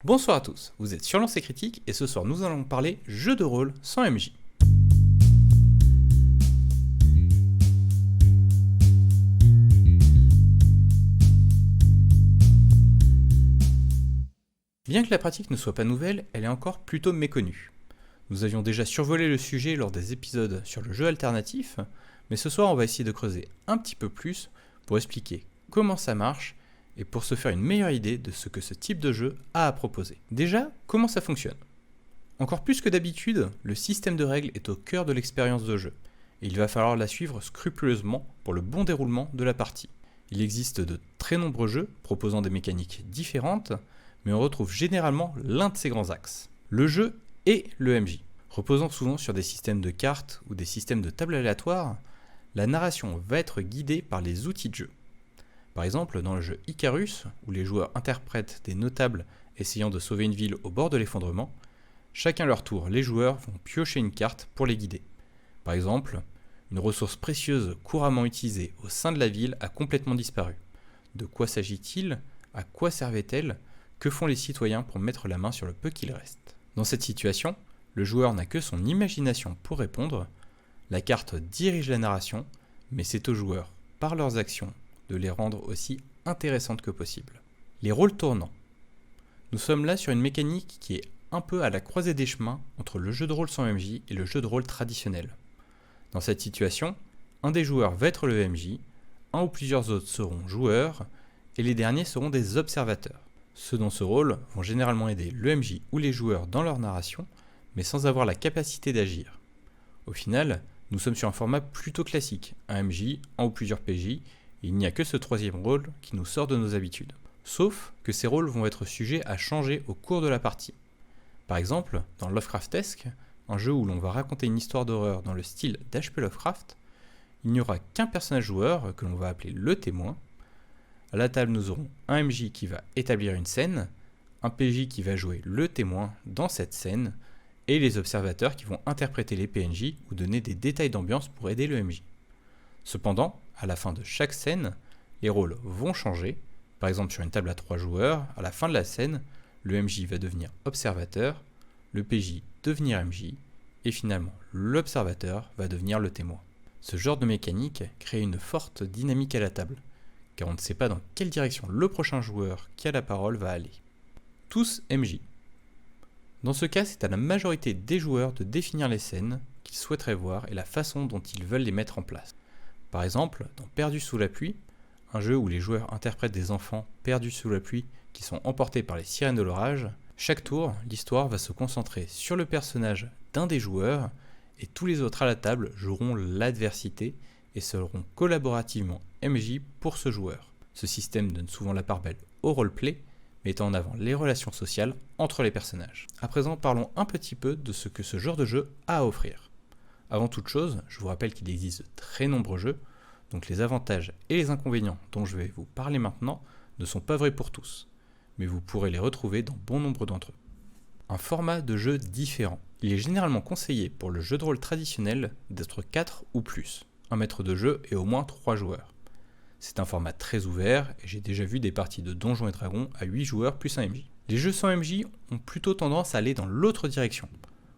Bonsoir à tous, vous êtes sur Lancer Critique et ce soir nous allons parler jeu de rôle sans MJ. Bien que la pratique ne soit pas nouvelle, elle est encore plutôt méconnue. Nous avions déjà survolé le sujet lors des épisodes sur le jeu alternatif, mais ce soir on va essayer de creuser un petit peu plus pour expliquer comment ça marche et pour se faire une meilleure idée de ce que ce type de jeu a à proposer. Déjà, comment ça fonctionne ? Encore plus que d'habitude, le système de règles est au cœur de l'expérience de jeu, et il va falloir la suivre scrupuleusement pour le bon déroulement de la partie. Il existe de très nombreux jeux proposant des mécaniques différentes, mais on retrouve généralement l'un de ces grands axes, le jeu et le MJ. Reposant souvent sur des systèmes de cartes ou des systèmes de tables aléatoires, la narration va être guidée par les outils de jeu. Par exemple, dans le jeu Icarus, où les joueurs interprètent des notables essayant de sauver une ville au bord de l'effondrement, chacun leur tour, les joueurs vont piocher une carte pour les guider. Par exemple, une ressource précieuse couramment utilisée au sein de la ville a complètement disparu. De quoi s'agit-il ? À quoi servait-elle ? Que font les citoyens pour mettre la main sur le peu qu'il reste ? Dans cette situation, le joueur n'a que son imagination pour répondre. La carte dirige la narration, mais c'est aux joueurs, par leurs actions, de les rendre aussi intéressantes que possible. Les rôles tournants. Nous sommes là sur une mécanique qui est un peu à la croisée des chemins entre le jeu de rôle sans MJ et le jeu de rôle traditionnel. Dans cette situation, un des joueurs va être le MJ, un ou plusieurs autres seront joueurs, et les derniers seront des observateurs. Ceux dans ce rôle vont généralement aider le MJ ou les joueurs dans leur narration, mais sans avoir la capacité d'agir. Au final, nous sommes sur un format plutôt classique, un MJ, un ou plusieurs PJ, et il n'y a que ce troisième rôle qui nous sort de nos habitudes. Sauf que ces rôles vont être sujets à changer au cours de la partie. Par exemple, dans Lovecraftesque, un jeu où l'on va raconter une histoire d'horreur dans le style d'H.P. Lovecraft, il n'y aura qu'un personnage joueur que l'on va appeler le témoin. À la table, nous aurons un MJ qui va établir une scène, un PJ qui va jouer le témoin dans cette scène, et les observateurs qui vont interpréter les PNJ ou donner des détails d'ambiance pour aider le MJ. Cependant, à la fin de chaque scène, les rôles vont changer. Par exemple, sur une table à 3 joueurs, à la fin de la scène, le MJ va devenir observateur, le PJ devenir MJ, et finalement, l'observateur va devenir le témoin. Ce genre de mécanique crée une forte dynamique à la table, car on ne sait pas dans quelle direction le prochain joueur qui a la parole va aller. Tous MJ. Dans ce cas, c'est à la majorité des joueurs de définir les scènes qu'ils souhaiteraient voir et la façon dont ils veulent les mettre en place. Par exemple, dans Perdu sous la pluie, un jeu où les joueurs interprètent des enfants perdus sous la pluie qui sont emportés par les sirènes de l'orage, chaque tour, l'histoire va se concentrer sur le personnage d'un des joueurs et tous les autres à la table joueront l'adversité et seront collaborativement MJ pour ce joueur. Ce système donne souvent la part belle au roleplay, mettant en avant les relations sociales entre les personnages. À présent, parlons un petit peu de ce que ce genre de jeu a à offrir. Avant toute chose, je vous rappelle qu'il existe de très nombreux jeux, donc les avantages et les inconvénients dont je vais vous parler maintenant ne sont pas vrais pour tous, mais vous pourrez les retrouver dans bon nombre d'entre eux. Un format de jeu différent. Il est généralement conseillé pour le jeu de rôle traditionnel d'être 4 ou plus, un maître de jeu et au moins 3 joueurs. C'est un format très ouvert et j'ai déjà vu des parties de Donjons et Dragons à 8 joueurs plus un MJ. Les jeux sans MJ ont plutôt tendance à aller dans l'autre direction,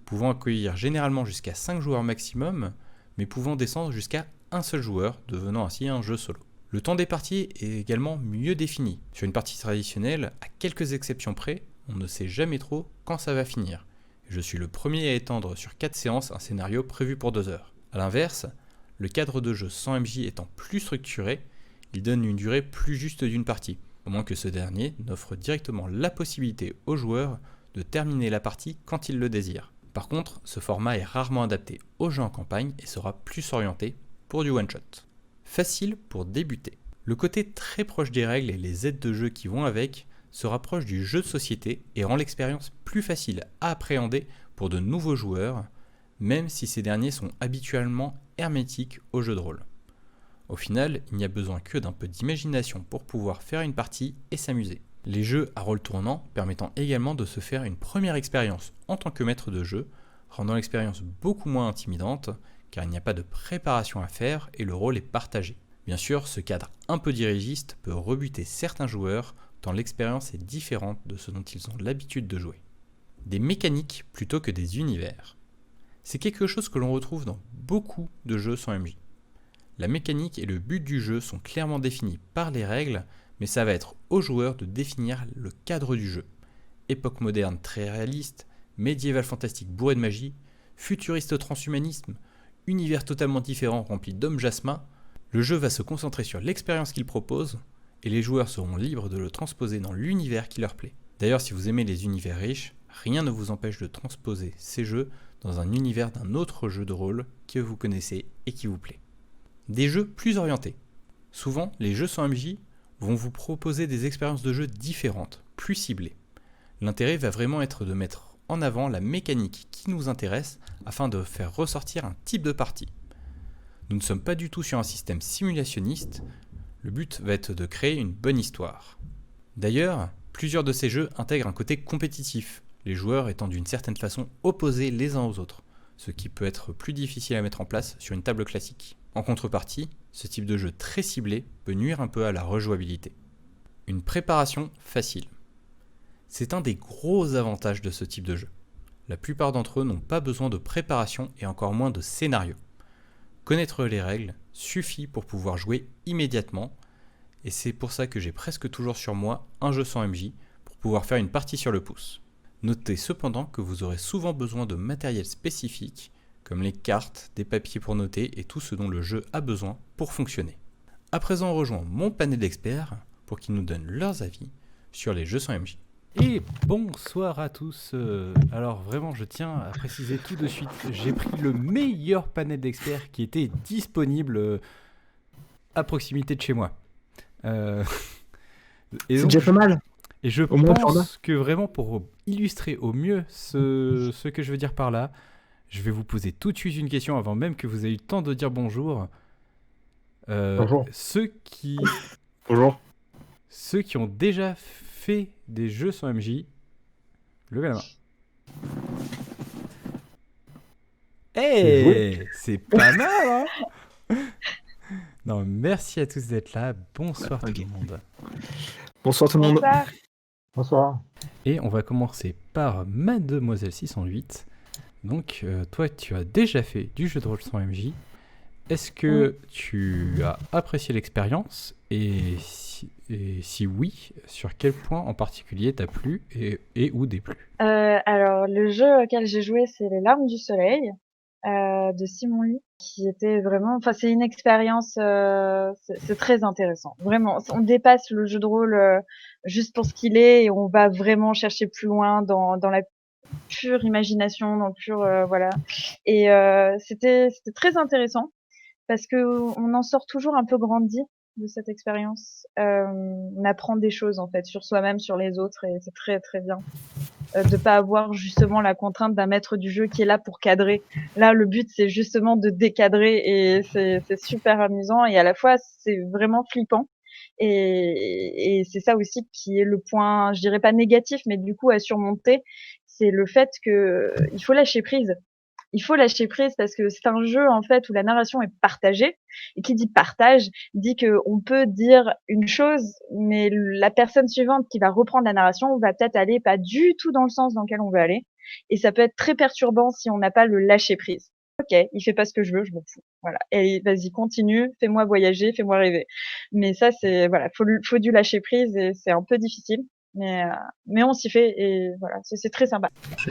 pouvant accueillir généralement jusqu'à 5 joueurs maximum, mais pouvant descendre jusqu'à un seul joueur, devenant ainsi un jeu solo. Le temps des parties est également mieux défini. Sur une partie traditionnelle, à quelques exceptions près, on ne sait jamais trop quand ça va finir. Je suis le premier à étendre sur 4 séances un scénario prévu pour 2 heures. A l'inverse, le cadre de jeu sans MJ étant plus structuré, il donne une durée plus juste d'une partie, au moins que ce dernier n'offre directement la possibilité aux joueurs de terminer la partie quand ils le désirent. Par contre, ce format est rarement adapté aux jeux en campagne et sera plus orienté pour du one-shot. Facile pour débuter. Le côté très proche des règles et les aides de jeu qui vont avec se rapproche du jeu de société et rend l'expérience plus facile à appréhender pour de nouveaux joueurs, même si ces derniers sont habituellement hermétiques au jeu de rôle. Au final, il n'y a besoin que d'un peu d'imagination pour pouvoir faire une partie et s'amuser. Les jeux à rôle tournant permettant également de se faire une première expérience en tant que maître de jeu, rendant l'expérience beaucoup moins intimidante, car il n'y a pas de préparation à faire et le rôle est partagé. Bien sûr, ce cadre un peu dirigiste peut rebuter certains joueurs tant l'expérience est différente de ce dont ils ont l'habitude de jouer. Des mécaniques plutôt que des univers. C'est quelque chose que l'on retrouve dans beaucoup de jeux sans MJ. La mécanique et le but du jeu sont clairement définis par les règles, mais ça va être aux joueurs de définir le cadre du jeu. Époque moderne très réaliste, médiéval fantastique bourré de magie, futuriste transhumanisme, univers totalement différent rempli d'hommes jasmin, le jeu va se concentrer sur l'expérience qu'il propose, et les joueurs seront libres de le transposer dans l'univers qui leur plaît. D'ailleurs, si vous aimez les univers riches, rien ne vous empêche de transposer ces jeux dans un univers d'un autre jeu de rôle que vous connaissez et qui vous plaît. Des jeux plus orientés. Souvent, les jeux sans MJ vont vous proposer des expériences de jeu différentes, plus ciblées. L'intérêt va vraiment être de mettre en avant la mécanique qui nous intéresse afin de faire ressortir un type de partie. Nous ne sommes pas du tout sur un système simulationniste, le but va être de créer une bonne histoire. D'ailleurs, plusieurs de ces jeux intègrent un côté compétitif, les joueurs étant d'une certaine façon opposés les uns aux autres, ce qui peut être plus difficile à mettre en place sur une table classique. En contrepartie, ce type de jeu très ciblé peut nuire un peu à la rejouabilité. Une préparation facile. C'est un des gros avantages de ce type de jeu. La plupart d'entre eux n'ont pas besoin de préparation et encore moins de scénario. Connaître les règles suffit pour pouvoir jouer immédiatement, et c'est pour ça que j'ai presque toujours sur moi un jeu sans MJ pour pouvoir faire une partie sur le pouce. Notez cependant que vous aurez souvent besoin de matériel spécifique, comme les cartes, des papiers pour noter et tout ce dont le jeu a besoin pour fonctionner. À présent, on rejoint mon panel d'experts pour qu'ils nous donnent leurs avis sur les jeux sans MJ. Et bonsoir à tous. Alors vraiment, je tiens à préciser tout de suite, j'ai pris le meilleur panel d'experts qui était disponible à proximité de chez moi. C'est déjà pas mal. Et je Au moins, Jordan. pense que vraiment pour illustrer au mieux ce que je veux dire par là, je vais vous poser tout de suite une question avant même que vous ayez eu le temps de dire bonjour. Bonjour. Bonjour. Bonjour. Ceux qui ont déjà fait des jeux sans MJ, levez la main. Hey, c'est pas mal, hein? Non, merci à tous d'être là. Bonsoir tout le monde. Bonsoir tout le monde. Bonsoir. Bonsoir. Et on va commencer par Mademoiselle 608. Donc, toi, tu as déjà fait du jeu de rôle sans MJ. Est-ce que tu as apprécié l'expérience et si oui, sur quel point en particulier t'as plu et ou déplu? Alors, le jeu auquel j'ai joué, c'est Les Larmes du Soleil de Simon Lee, qui était vraiment, enfin, c'est une expérience, c'est très intéressant. Vraiment, on dépasse le jeu de rôle juste pour ce qu'il est et on va vraiment chercher plus loin dans la pure imagination, dans le pur voilà. Et c'était très intéressant parce que on en sort toujours un peu grandi de cette expérience. On apprend des choses en fait sur soi-même, sur les autres, et c'est très très bien de pas avoir justement la contrainte d'un maître du jeu qui est là pour cadrer. Là, le but c'est justement de décadrer et c'est super amusant et à la fois c'est vraiment flippant. Et c'est ça aussi qui est le point, je dirais pas négatif, mais du coup à surmonter, c'est le fait que il faut lâcher prise. Il faut lâcher prise parce que c'est un jeu en fait où la narration est partagée, et qui dit partage dit que on peut dire une chose mais la personne suivante qui va reprendre la narration va peut-être aller pas du tout dans le sens dans lequel on veut aller, et ça peut être très perturbant si on n'a pas le lâcher prise. Ok, il fait pas ce que je veux, je m'en fous. Voilà. Et vas-y, continue, fais-moi voyager, fais-moi rêver. Mais ça, c'est, voilà, faut du lâcher prise et c'est un peu difficile. Mais on s'y fait et voilà, c'est très sympa.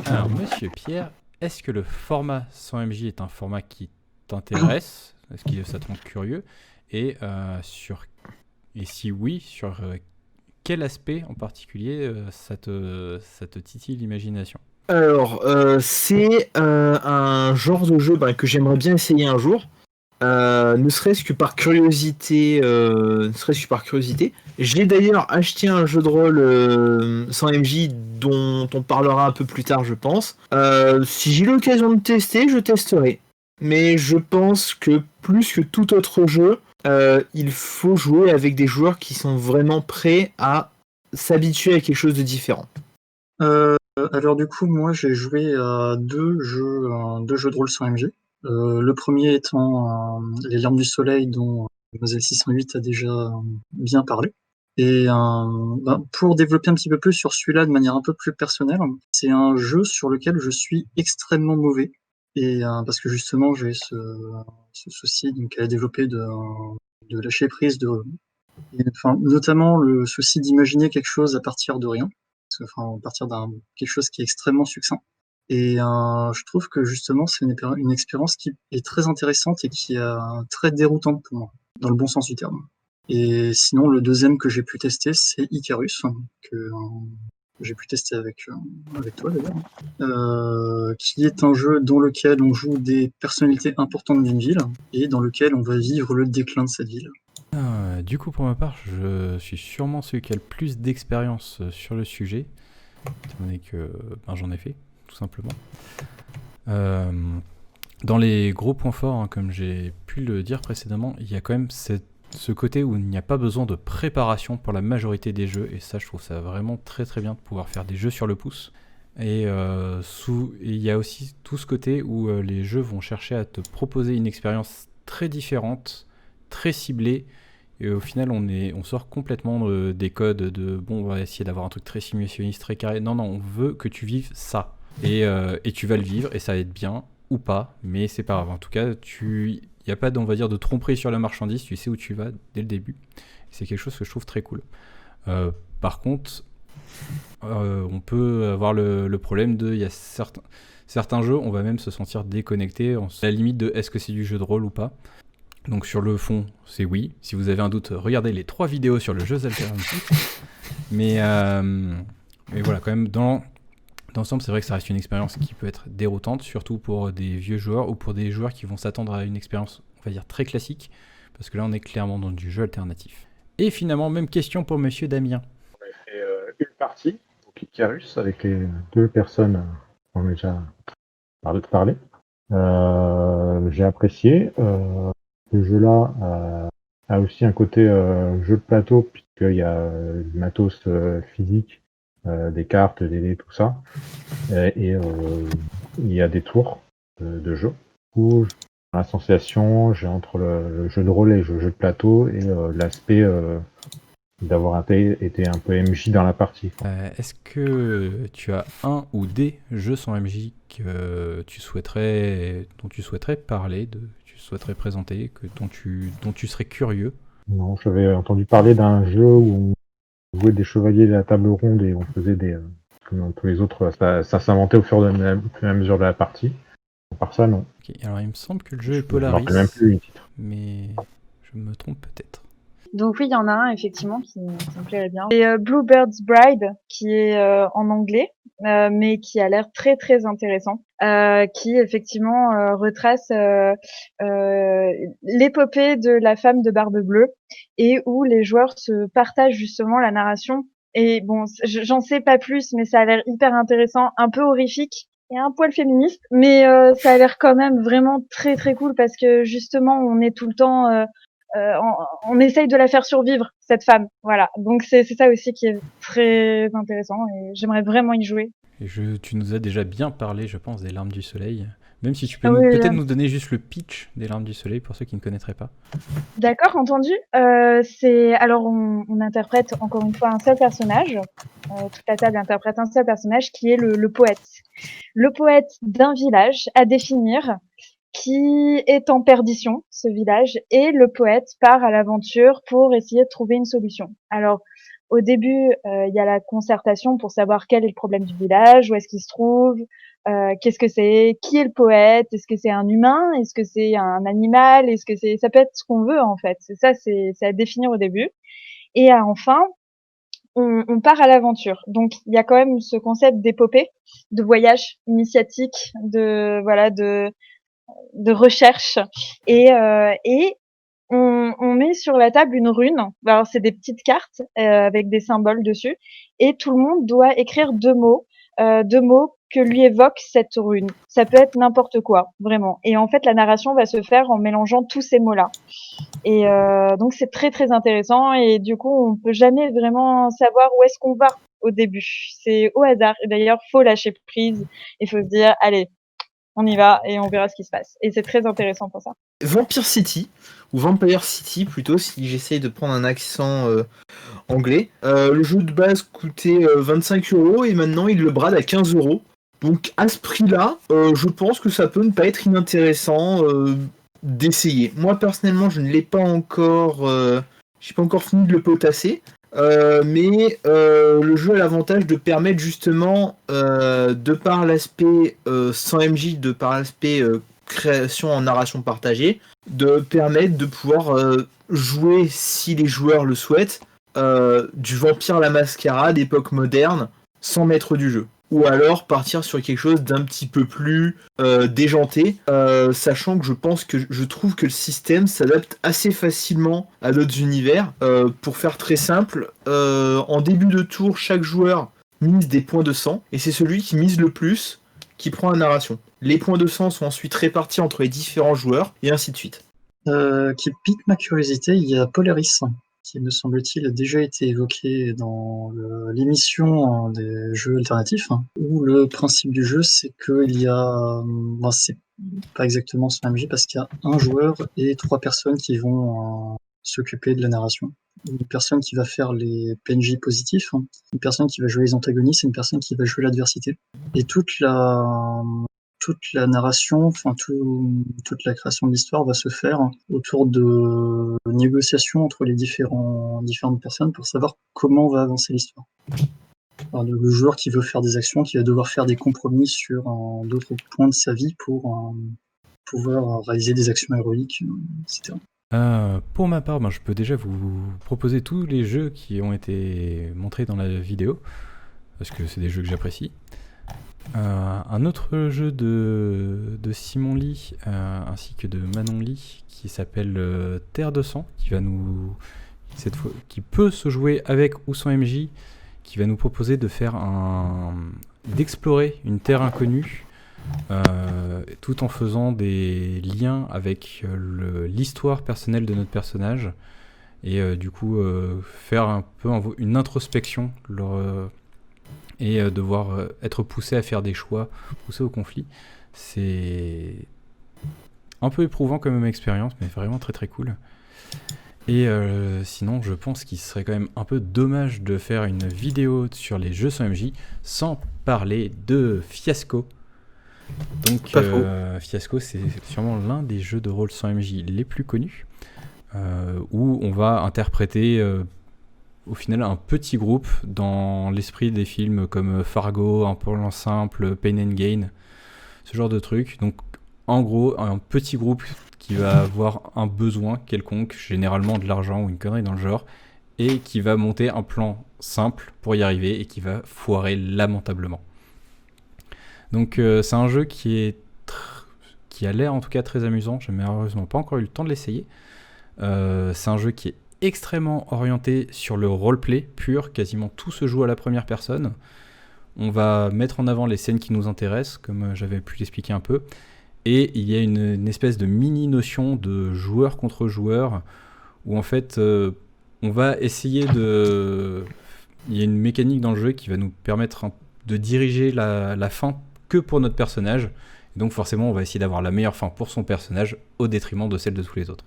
Alors, monsieur Pierre, est-ce que le format sans MJ est un format qui t'intéresse? Est-ce que ça te rend curieux? Et si oui, sur quel aspect en particulier ça te titille l'imagination? Alors, c'est un genre de jeu que j'aimerais bien essayer un jour. Ne serait-ce que par curiosité. J'ai d'ailleurs acheté un jeu de rôle sans MJ dont on parlera un peu plus tard, je pense. Si j'ai l'occasion de tester, je testerai. Mais je pense que plus que tout autre jeu, il faut jouer avec des joueurs qui sont vraiment prêts à s'habituer à quelque chose de différent. Alors du coup, moi j'ai joué à deux jeux de rôle sans MJ. Le premier étant Les Larmes du Soleil, dont Mademoiselle 608 a déjà bien parlé. Et pour développer un petit peu plus sur celui-là de manière un peu plus personnelle, c'est un jeu sur lequel je suis extrêmement mauvais. Et parce que justement j'ai ce souci donc à développer de lâcher prise, notamment le souci d'imaginer quelque chose à partir de rien, à partir quelque chose qui est extrêmement succinct. Et je trouve que justement c'est une expérience qui est très intéressante et qui est très déroutante pour moi, dans le bon sens du terme. Et sinon, le deuxième que j'ai pu tester, c'est Icarus, que j'ai pu tester avec toi d'ailleurs, qui est un jeu dans lequel on joue des personnalités importantes d'une ville et dans lequel on va vivre le déclin de cette ville. Du coup, pour ma part, je suis sûrement celui qui a le plus d'expérience sur le sujet, étant donné que j'en ai fait, tout simplement. Dans les gros points forts, comme j'ai pu le dire précédemment, il y a quand même ce côté où il n'y a pas besoin de préparation pour la majorité des jeux, et ça, je trouve ça vraiment très très bien de pouvoir faire des jeux sur le pouce. Et il y a aussi tout ce côté où les jeux vont chercher à te proposer une expérience très différente, très ciblée, et au final on sort complètement des codes de on va essayer d'avoir un truc très simulationniste, très carré. Non, on veut que tu vives ça. Et tu vas le vivre, et ça va être bien ou pas, mais c'est pas grave. En tout cas, il n'y a pas on va dire, de tromperie sur la marchandise, tu sais où tu vas dès le début. C'est quelque chose que je trouve très cool. Par contre, on peut avoir le problème il y a certains jeux, on va même se sentir déconnecté, à la limite de est-ce que c'est du jeu de rôle ou pas. Donc sur le fond, c'est oui. Si vous avez un doute, regardez les 3 vidéos sur le jeu alternatif. Mais voilà, quand même, dans l'ensemble, c'est vrai que ça reste une expérience qui peut être déroutante, surtout pour des vieux joueurs ou pour des joueurs qui vont s'attendre à une expérience, on va dire, très classique, parce que là, on est clairement dans du jeu alternatif. Et finalement, même question pour Monsieur Damien. On a fait une partie, donc Icarus, avec les 2 personnes qu'on a déjà parlé. J'ai apprécié. Ce jeu-là a aussi un côté jeu de plateau, puisqu'il y a du matos physique, des cartes, des dés, tout ça. Et il y a des tours de jeu. Du coup, la sensation, j'ai entre le jeu de rôle et le jeu de plateau, et l'aspect d'avoir été un peu MJ dans la partie. Est-ce que tu as un ou des jeux sans MJ dont tu souhaiterais parler, tu souhaiterais présenter, dont tu serais curieux? Non, j'avais entendu parler d'un jeu où on jouait des chevaliers de la table ronde et on faisait comme dans tous les autres, ça s'inventait au fur et à mesure de la partie. À part ça, non. Ok, alors il me semble que le jeu est Je me Polaris, rappelle même plus les titres. mais je me trompe peut-être. Donc oui, il y en a un effectivement qui me plairait bien. C'est Bluebird's Bride, qui est en anglais, mais qui a l'air très très intéressant, qui effectivement retrace l'épopée de la femme de Barbe Bleue, et où les joueurs se partagent justement la narration. Et bon, j'en sais pas plus, mais ça a l'air hyper intéressant, un peu horrifique et un poil féministe, mais ça a l'air quand même vraiment très très cool, parce que justement on est tout le temps on essaye de la faire survivre, cette femme. Voilà. Donc c'est ça aussi qui est très intéressant, et j'aimerais vraiment y jouer. Et tu nous as déjà bien parlé, je pense, des Larmes du Soleil. Même si tu peux Ah oui, peut-être nous donner juste le pitch des Larmes du Soleil pour ceux qui ne connaîtraient pas. D'accord, entendu. Alors on interprète encore une fois un seul personnage. Toute la table interprète un seul personnage qui est le poète. Le poète d'un village à définir, qui est en perdition, ce village, et le poète part à l'aventure pour essayer de trouver une solution. Alors, au début, il y a la concertation pour savoir quel est le problème du village, où est-ce qu'il se trouve, qu'est-ce que c'est, qui est le poète, est-ce que c'est un humain, est-ce que c'est un animal, ça peut être ce qu'on veut en fait. C'est à définir au début. Et enfin, on part à l'aventure. Donc il y a quand même ce concept d'épopée, de voyage initiatique, de recherche, et on met sur la table une rune. Alors c'est des petites cartes avec des symboles dessus, et tout le monde doit écrire 2 mots que lui évoque cette rune. Ça peut être n'importe quoi, vraiment. Et en fait, la narration va se faire en mélangeant tous ces mots-là. Et donc c'est très très intéressant, et du coup on peut jamais vraiment savoir où est-ce qu'on va au début. C'est au hasard. Et d'ailleurs, faut lâcher prise. Il faut se dire, allez, on y va et on verra ce qui se passe. Et c'est très intéressant pour ça. Vampire City, ou Vampire City plutôt, si j'essaye de prendre un accent anglais. Le jeu de base coûtait 25 € et maintenant il le brade à 15 €. Donc à ce prix-là, je pense que ça peut ne pas être inintéressant d'essayer. Moi personnellement, je ne l'ai pas encore, j'ai pas encore fini de le potasser. Mais le jeu a l'avantage de permettre justement, de par l'aspect 100 MJ, de par l'aspect création en narration partagée, de permettre de pouvoir jouer, si les joueurs le souhaitent, du Vampire la Mascarade époque moderne sans maître du jeu. Ou alors partir sur quelque chose d'un petit peu plus déjanté, sachant que je trouve que le système s'adapte assez facilement à d'autres univers. Pour faire très simple, en début de tour, chaque joueur mise des points de sang, et c'est celui qui mise le plus qui prend la narration. Les points de sang sont ensuite répartis entre les différents joueurs, et ainsi de suite. Qui pique ma curiosité, il y a Polaris, qui me semble-t-il a déjà été évoqué dans l'émission des jeux alternatifs, où le principe du jeu c'est qu'il y a, c'est pas exactement ce même jeu parce qu'il y a un joueur et 3 personnes qui vont s'occuper de la narration. Une personne qui va faire les PNJ positifs, une personne qui va jouer les antagonistes et une personne qui va jouer l'adversité. Et toute la narration, toute la création de l'histoire va se faire autour de négociations entre les différentes personnes pour savoir comment va avancer l'histoire. Alors, le joueur qui veut faire des actions, qui va devoir faire des compromis sur d'autres points de sa vie pour pouvoir réaliser des actions héroïques, etc. Pour ma part, je peux déjà vous proposer tous les jeux qui ont été montrés dans la vidéo, parce que c'est des jeux que j'apprécie. Un autre jeu de Simon Lee ainsi que de Manon Lee qui s'appelle Terre de sang, qui peut se jouer avec ou sans MJ, qui va nous proposer de faire d'explorer une terre inconnue, tout en faisant des liens avec l'histoire personnelle de notre personnage, et du coup faire un peu une introspection et devoir être poussé à faire des choix, poussé au conflit. C'est un peu éprouvant comme même expérience, mais vraiment très très cool. Et sinon, je pense qu'il serait quand même un peu dommage de faire une vidéo sur les jeux sans MJ sans parler de Fiasco. Donc Fiasco, c'est sûrement l'un des jeux de rôle sans MJ les plus connus, où on va interpréter au final un petit groupe dans l'esprit des films comme Fargo, Un plan simple, Pain and Gain, ce genre de trucs. Donc en gros, un petit groupe qui va avoir un besoin quelconque, généralement de l'argent ou une connerie dans le genre, et qui va monter un plan simple pour y arriver et qui va foirer lamentablement. Donc c'est un jeu qui a l'air en tout cas très amusant. J'ai malheureusement pas encore eu le temps de l'essayer. C'est un jeu qui est extrêmement orienté sur le roleplay pur, quasiment tout se joue à la première personne. On va mettre en avant les scènes qui nous intéressent, comme j'avais pu l'expliquer un peu, et il y a une espèce de mini notion de joueur contre joueur, où en fait on va essayer il y a une mécanique dans le jeu qui va nous permettre de diriger la fin que pour notre personnage, et donc forcément on va essayer d'avoir la meilleure fin pour son personnage au détriment de celle de tous les autres.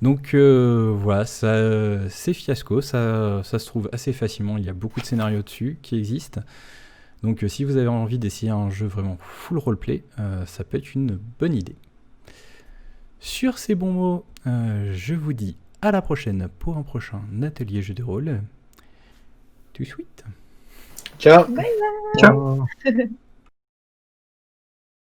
Donc voilà, c'est Fiasco, ça se trouve assez facilement, il y a beaucoup de scénarios dessus qui existent. Donc si vous avez envie d'essayer un jeu vraiment full roleplay, ça peut être une bonne idée. Sur ces bons mots, je vous dis à la prochaine pour un prochain atelier jeu de rôle. Tout de suite. Ciao. Bye bye. Ciao.